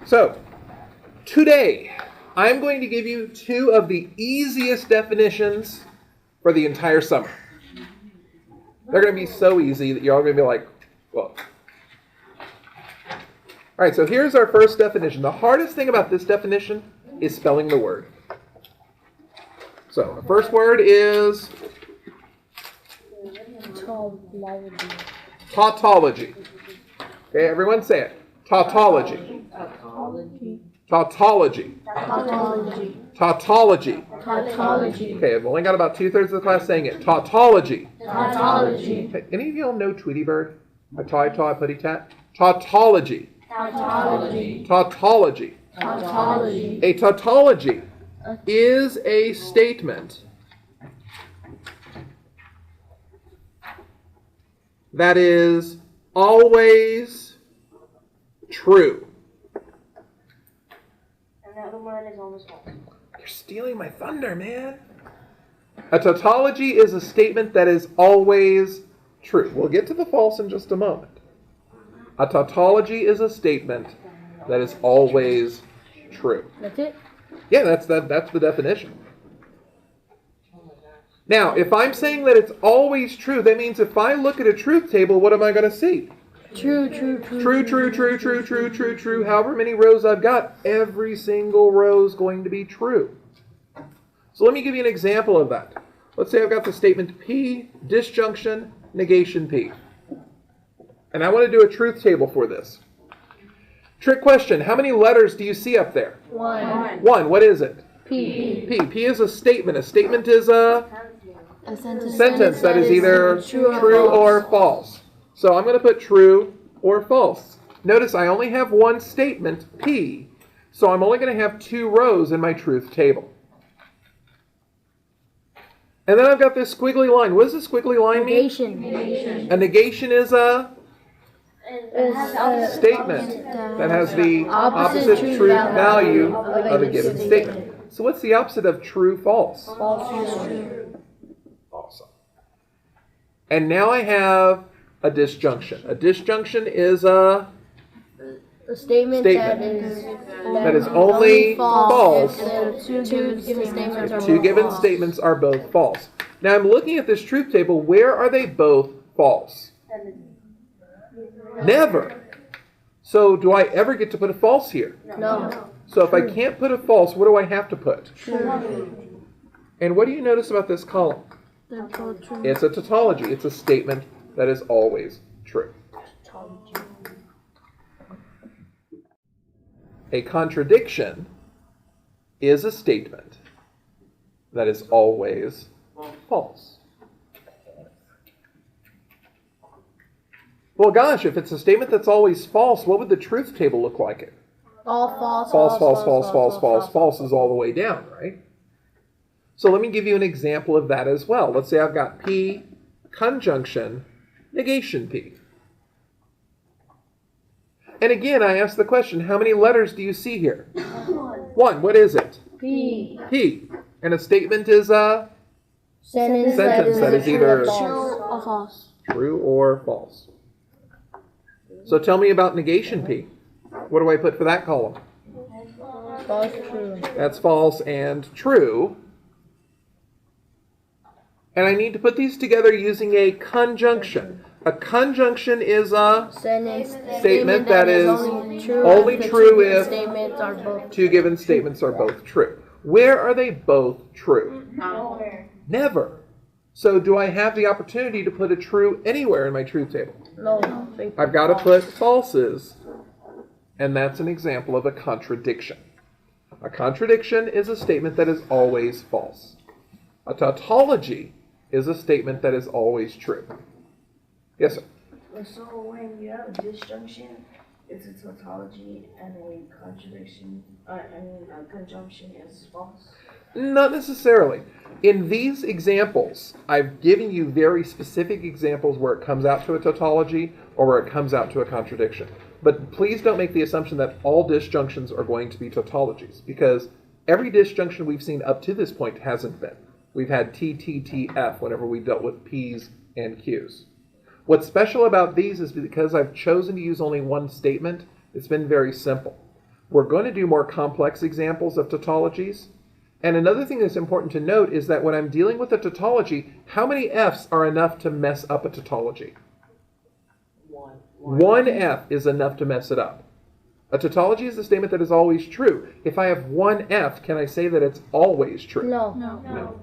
So, today, I'm going to give you two of the easiest definitions for the entire summer. They're going to be so easy that you're all going to be like, whoa. All right, so here's our first definition. The hardest thing about this definition is spelling the word. So, the first word is tautology. Okay, everyone say it. Tautology. Tautology. Tautology. Okay, I've only got about 2/3 of the class saying it. Tautology. Okay, any of y'all know Tweety Bird? A putty tat? Tautology. Tautology. A tautology is a statement that is always true. Another word is always false. You're stealing my thunder, man. A tautology is a statement that is always true. We'll get to the false in just a moment. A tautology is a statement that is always true. That's it? Yeah, that's the definition. Now, if I'm saying that it's always true, that means if I look at a truth table, what am I going to see? True. True. However many rows I've got, every single row is going to be true. So let me give you an example of that. Let's say I've got the statement P, disjunction, negation P. And I want to do a truth table for this. Trick question, how many letters do you see up there? One. What is it? P. P is a statement. A statement is a sentence that is either true or false. So I'm going to put true or false. Notice I only have one statement, P, so I'm only going to have 2 rows in my truth table. And then I've got this squiggly line. What does this squiggly line mean? Negation. A negation is a statement that has the opposite truth value of a given statement. So what's the opposite of true, false? False. Awesome. And now I have a disjunction. A disjunction is a statement that is only false. Two given statements are both false. Now I'm looking at this truth table. Where are they both false? Never. So do I ever get to put a false here? No. So if I can't put a false, what do I have to put? True. And what do you notice about this column? It's a tautology. It's a statement that is always true. A contradiction is a statement that is always false. Well, gosh, if it's a statement that's always false, what would the truth table look like? All false. False is all the way down, right? So let me give you an example of that as well. Let's say I've got P, conjunction, negation P. And again, I ask the question, how many letters do you see here? One. What is it? P. And a statement is a sentence that is either true or false. True or false. So tell me about negation P. What do I put for that column? False, true. That's false and true. And I need to put these together using a conjunction. A conjunction is a statement that is only true if 2 given statements are both true. Where are they both true? Never. So do I have the opportunity to put a true anywhere in my truth table? No. I've got to put falses. And that's an example of a contradiction. A contradiction is a statement that is always false. A tautology is a statement that is always true. Yes, sir? So when you have a disjunction, it's a tautology, and a contradiction, a conjunction is false? Not necessarily. In these examples, I've given you very specific examples where it comes out to a tautology or where it comes out to a contradiction. But please don't make the assumption that all disjunctions are going to be tautologies, because every disjunction we've seen up to this point hasn't been. We've had T, T, T, F whenever we dealt with P's and Q's. What's special about these is because I've chosen to use only one statement, it's been very simple. We're going to do more complex examples of tautologies. And another thing that's important to note is that when I'm dealing with a tautology, how many F's are enough to mess up a tautology? One F is enough to mess it up. A tautology is a statement that is always true. If I have one F, can I say that it's always true? No.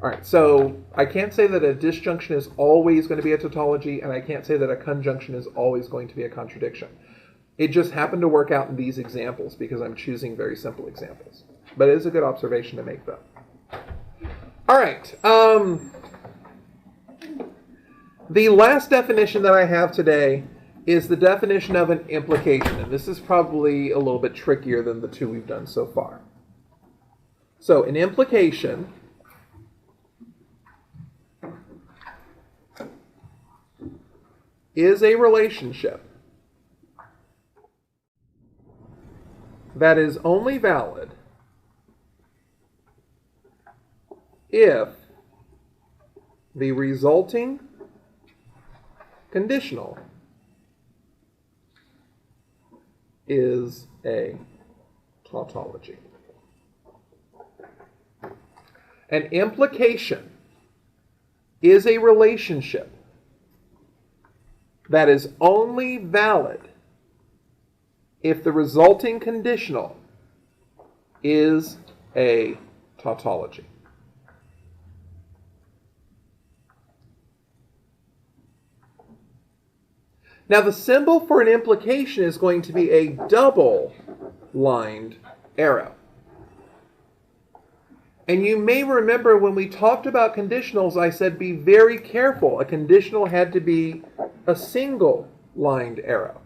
All right, so I can't say that a disjunction is always going to be a tautology, and I can't say that a conjunction is always going to be a contradiction. It just happened to work out in these examples because I'm choosing very simple examples. But it is a good observation to make, though. All right. The last definition that I have today is the definition of an implication. And this is probably a little bit trickier than the two we've done so far. So an implication is a relationship that is only valid if the resulting conditional is a tautology. An implication is a relationship that is only valid if the resulting conditional is a tautology. Now, the symbol for an implication is going to be a double-lined arrow. And you may remember when we talked about conditionals, I said be very careful. A conditional had to be a single-lined arrow.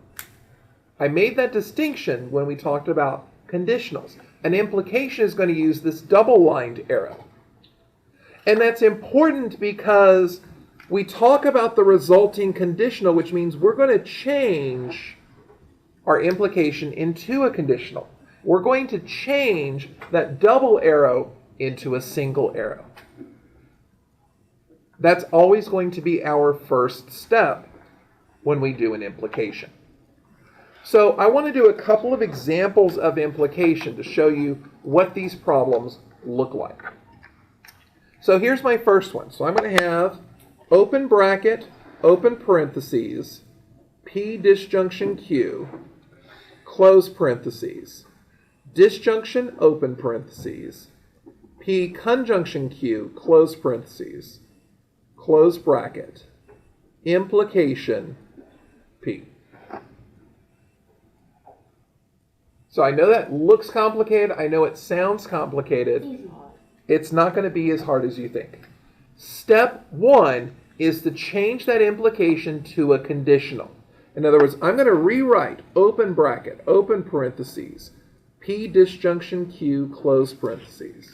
I made that distinction when we talked about conditionals. An implication is going to use this double-lined arrow. And that's important because we talk about the resulting conditional, which means we're going to change our implication into a conditional. We're going to change that double arrow into a single arrow. That's always going to be our first step when we do an implication. So I want to do a couple of examples of implication to show you what these problems look like. So here's my first one. So I'm going to have open bracket, open parentheses, P disjunction Q, close parentheses, disjunction open parentheses, P conjunction Q, close parentheses, close bracket, implication P. So I know that looks complicated. I know it sounds complicated. It's not going to be as hard as you think. Step one is to change that implication to a conditional. In other words, I'm going to rewrite open bracket, open parentheses, P disjunction Q, close parentheses,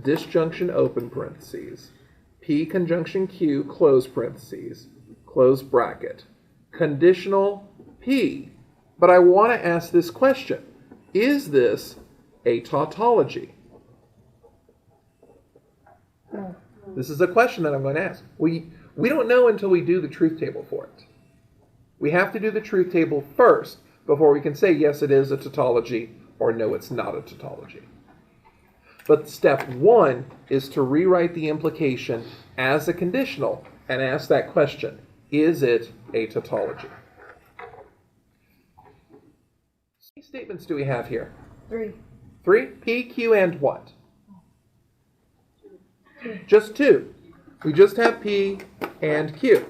disjunction open parentheses, P conjunction Q, close parentheses, close bracket, conditional P. But I want to ask this question. Is this a tautology? No. This is a question that I'm going to ask. We don't know until we do the truth table for it. We have to do the truth table first before we can say, yes, it is a tautology, or no, it's not a tautology. But step one is to rewrite the implication as a conditional and ask that question, is it a tautology? How many statements do we have here? 3. 3? P, Q, and what? Just 2. We just have P and Q.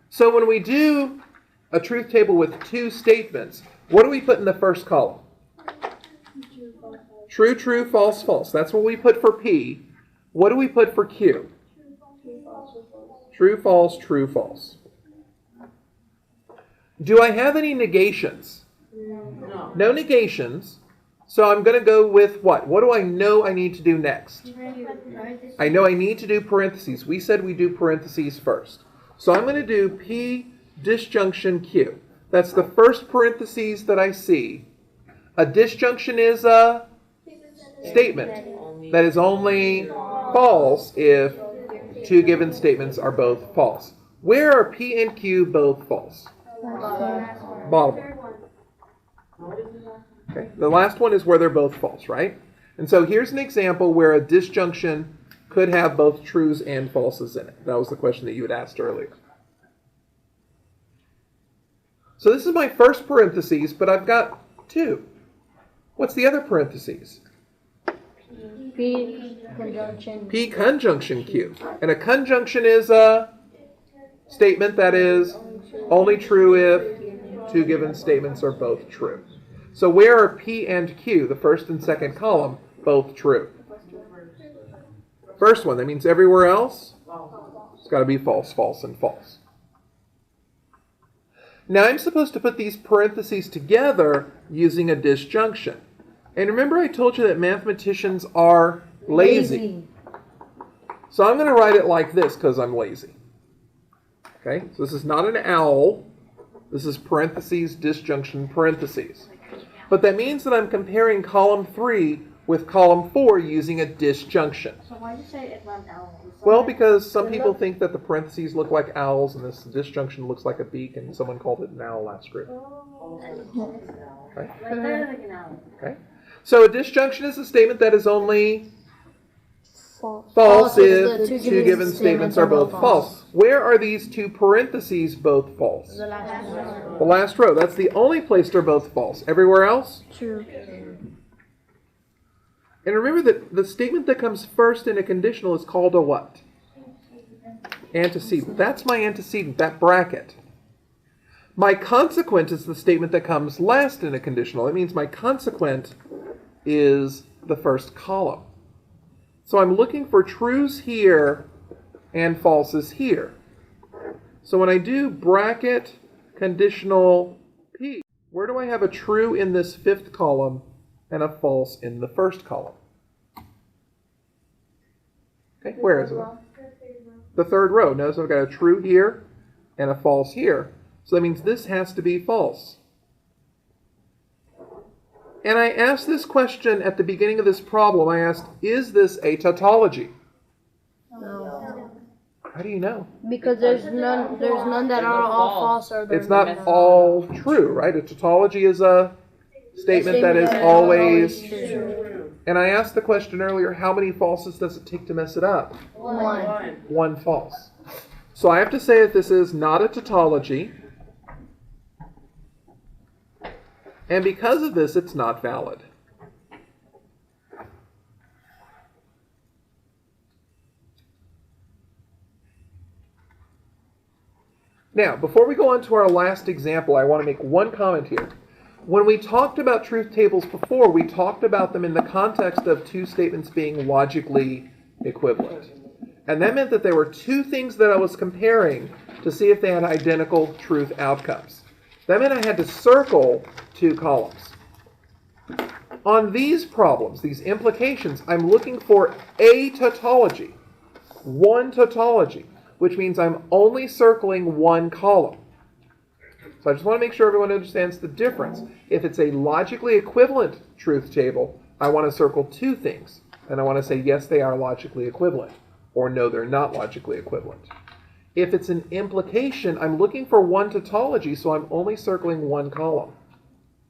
So when we do a truth table with 2 statements, what do we put in the first column? True, true, false, false. That's what we put for P. What do we put for Q? True, false, true, false. Do I have any negations? No. No negations. So I'm going to go with what? What do I know I need to do next? I know I need to do parentheses. We said we do parentheses first. So I'm going to do P disjunction Q. That's the first parentheses that I see. A disjunction is a statement that is only false if 2 given statements are both false. Where are P and Q both false? Bottom one. Okay. The last one is where they're both false, right? And so here's an example where a disjunction could have both trues and falses in it. That was the question that you had asked earlier. So this is my first parentheses, but I've got two. What's the other parentheses? P conjunction. P conjunction Q. And a conjunction is a statement that is only true if two given statements are both true. So where are P and Q, the first and second column, both true? First one, that means everywhere else, it's got to be false, false, and false. Now I'm supposed to put these parentheses together using a disjunction. And remember I told you that mathematicians are lazy. So I'm going to write it like this because I'm lazy. Okay, so this is not an owl. This is parentheses, disjunction, parentheses. But that means that I'm comparing column 3 with column 4 using a disjunction. So why did you say it's not an owl? Well, because some people think that the parentheses look like owls and this disjunction looks like a beak, and someone called it an owl last group. Okay. Like an owl. Okay. So a disjunction is a statement that is only False. false if if the two given statements are both false. Where are these two parentheses both false? The last one. The last row. That's the only place they're both false. Everywhere else? True. And remember that the statement that comes first in a conditional is called a what? Antecedent. That's my antecedent, that bracket. My consequent is the statement that comes last in a conditional. It means my consequent is the first column. So I'm looking for trues here and falses here. So when I do bracket conditional P, where do I have a true in this fifth column and a false in the first column? Okay, where is it? The third row. Notice I've got a true here and a false here. So that means this has to be false. And I asked this question at the beginning of this problem. I asked, is this a tautology? No. How do you know? Because there's none that are all false or It's not all true, right? A tautology is a statement that is always true. And I asked the question earlier, how many falses does it take to mess it up? One. One false. So I have to say that this is not a tautology. And because of this, it's not valid. Now, before we go on to our last example, I want to make one comment here. When we talked about truth tables before, we talked about them in the context of two statements being logically equivalent. And that meant that there were two things that I was comparing to see if they had identical truth outcomes. That meant I had to circle two columns. On these problems, these implications, I'm looking for a tautology, one tautology, which means I'm only circling one column. So I just want to make sure everyone understands the difference. If it's a logically equivalent truth table, I want to circle two things. And I want to say, yes, they are logically equivalent, or no, they're not logically equivalent. If it's an implication, I'm looking for one tautology, so I'm only circling one column.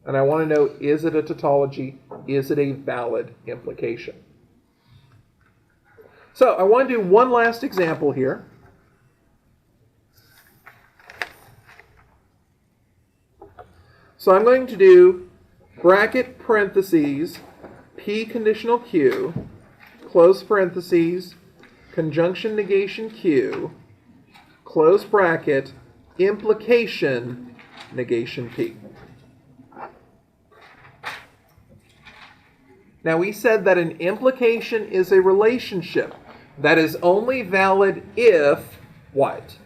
And I want to know, is it a tautology? Is it a valid implication? So I want to do one last example here. So I'm going to do bracket parentheses, P conditional Q, close parentheses, conjunction negation Q, close bracket, implication, negation P. Now we said that an implication is a relationship that is only valid if what?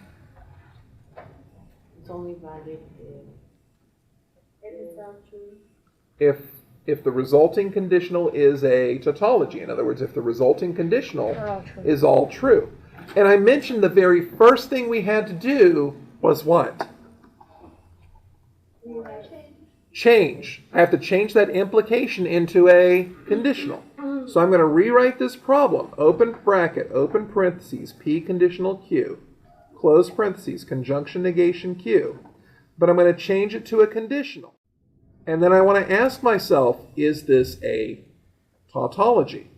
It's only valid If the resulting conditional is a tautology. In other words, if the resulting conditional is all true. And I mentioned the very first thing we had to do was what? Change. I have to change that implication into a conditional. So I'm going to rewrite this problem. Open bracket, open parentheses, P conditional Q, close parentheses, conjunction negation Q. But I'm going to change it to a conditional. And then I want to ask myself, is this a tautology?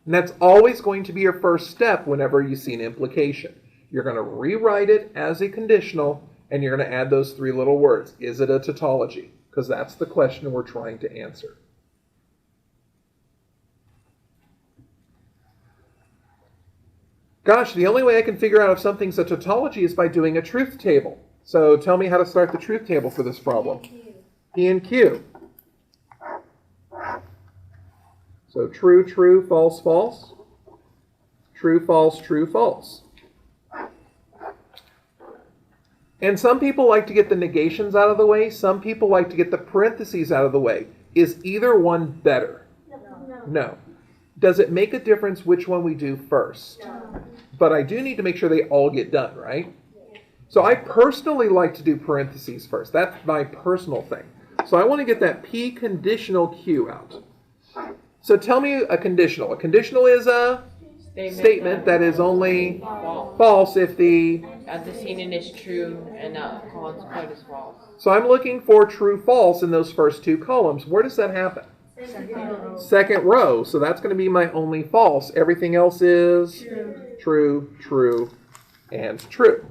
And that's always going to be your first step whenever you see an implication. You're going to rewrite it as a conditional, and you're going to add those three little words. Is it a tautology? Because that's the question we're trying to answer. Gosh, the only way I can figure out if something's a tautology is by doing a truth table. So tell me how to start the truth table for this problem. P and Q. So true, true, false, false. True, false, true, false. And some people like to get the negations out of the way. Some people like to get the parentheses out of the way. Is either one better? No. Does it make a difference which one we do first? No. But I do need to make sure they all get done, right? So I personally like to do parentheses first. That's my personal thing. So I want to get that P conditional Q out. So tell me a conditional. A conditional is a statement that is only false if the antecedent is true and the consequent is false. So I'm looking for true, false in those first two columns. Where does that happen? Second row. So that's going to be my only false. Everything else is true, true, and true.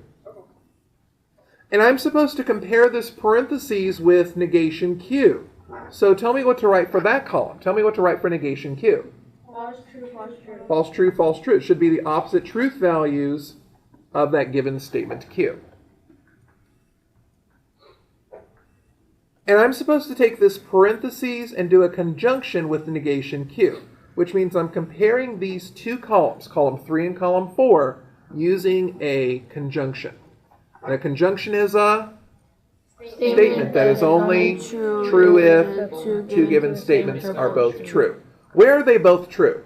And I'm supposed to compare this parentheses with negation Q. So tell me what to write for that column. Tell me what to write for negation Q. False, true, false, true. False, true, false, true. It should be the opposite truth values of that given statement Q. And I'm supposed to take this parentheses and do a conjunction with the negation Q, which means I'm comparing these two columns, column 3 and column 4, using a conjunction. And a conjunction is a statement that is only true if two given statements are both true. Where are they both true?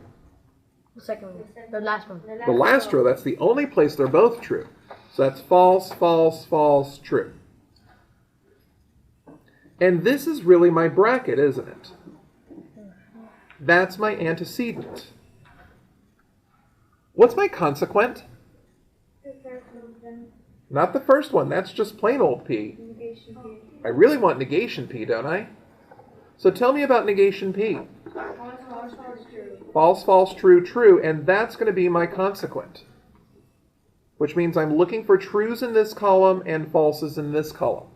The second one. The last one. The last row, that's the only place they're both true. So that's false, false, false, true. And this is really my bracket, isn't it? That's my antecedent. What's my consequent? Not the first one. That's just plain old P. I really want negation P, don't I? So tell me about negation P. False, false, true, true. And that's going to be my consequent. Which means I'm looking for trues in this column and falses in this column.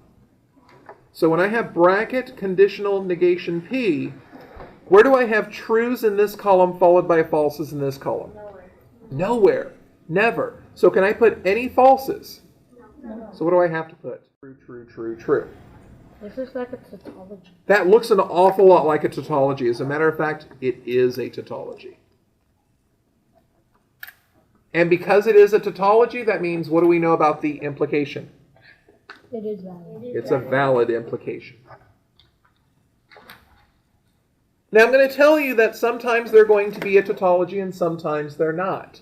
So when I have bracket conditional negation P, where do I have trues in this column followed by falses in this column? Nowhere. Never. So can I put any falses? No. So what do I have to put? True, true, true, true. This looks like a tautology. That looks an awful lot like a tautology. As a matter of fact, it is a tautology. And because it is a tautology, that means what do we know about the implication? It is valid. It's a valid implication. Now I'm going to tell you that sometimes they're going to be a tautology and sometimes they're not.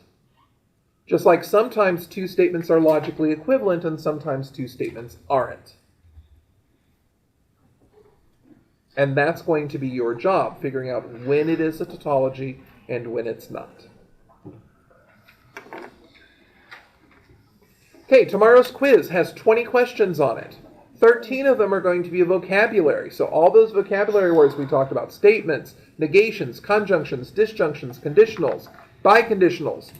Just like sometimes two statements are logically equivalent and sometimes two statements aren't. And that's going to be your job, figuring out when it is a tautology and when it's not. Okay, tomorrow's quiz has 20 questions on it. 13 of them are going to be vocabulary. So all those vocabulary words we talked about, statements, negations, conjunctions, disjunctions, conditionals, biconditionals,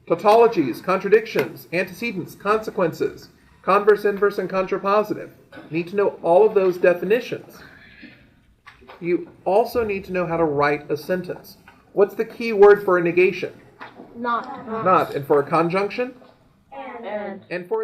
tautologies, contradictions, antecedents, consequences, converse, inverse, and contrapositive. You need to know all of those definitions. You also need to know how to write a sentence. What's the key word for a negation? Not. Not. And for a conjunction? And. And for